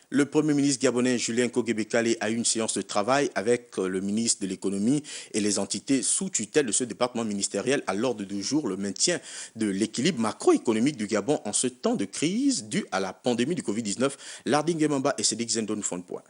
Le Premier ministre gabonais Julien Kogue-Bekale a eu une séance de travail avec le ministre de l'économie et les entités sous tutelle de ce département ministériel à l'ordre du jour, le maintien de l'équilibre macroéconomique du Gabon en ce temps de crise due à la pandémie du Covid-19. Larding Gemamba et Sédic Zendo nous font le point.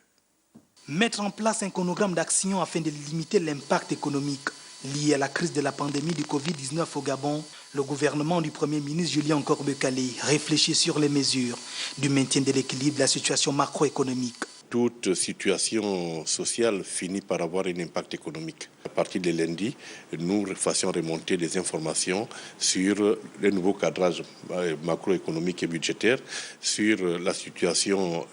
Mettre en place un chronogramme d'action afin de limiter l'impact économique lié à la crise de la pandémie du Covid-19 au Gabon, le gouvernement du Premier ministre Julien Kogue-Bekale réfléchit sur les mesures du maintien de l'équilibre de la situation macroéconomique. Toute situation sociale finit par avoir un impact économique. À partir de lundi, nous fassions remonter des informations sur le nouveau cadrage macroéconomique et budgétaire, sur la situation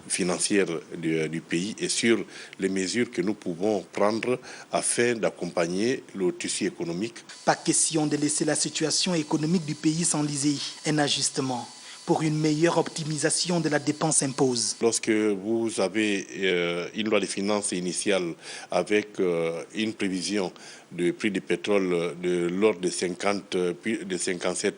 financière du pays et sur les mesures que nous pouvons prendre afin d'accompagner le tissu économique. Pas question de laisser la situation économique du pays s'enliser. Un ajustement pour une meilleure optimisation de la dépense impose. Lorsque vous avez une loi de finances initiale avec une prévision de prix du pétrole de l'ordre de 57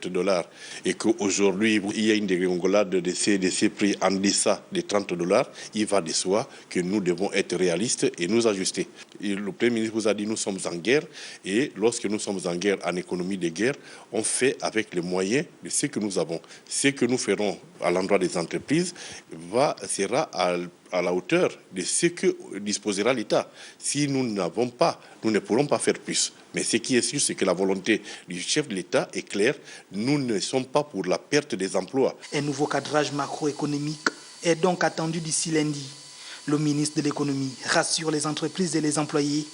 $ et qu'aujourd'hui il y a une dégringolade de ces prix en deçà de 30 $, il va de soi que nous devons être réalistes et nous ajuster. Et le Premier ministre vous a dit nous sommes en guerre et lorsque nous sommes en guerre, en économie de guerre, on fait avec les moyens de ce que nous avons. Ce que nous ferons à l'endroit des entreprises sera à la hauteur de ce que disposera l'État. Si nous n'avons pas, nous ne pourrons pas faire plus. Mais ce qui est sûr, c'est que la volonté du chef de l'État est claire. Nous ne sommes pas pour la perte des emplois. Un nouveau cadrage macroéconomique est donc attendu d'ici lundi. Le ministre de l'économie rassure les entreprises et les employés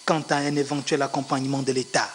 quant à un éventuel accompagnement de l'État.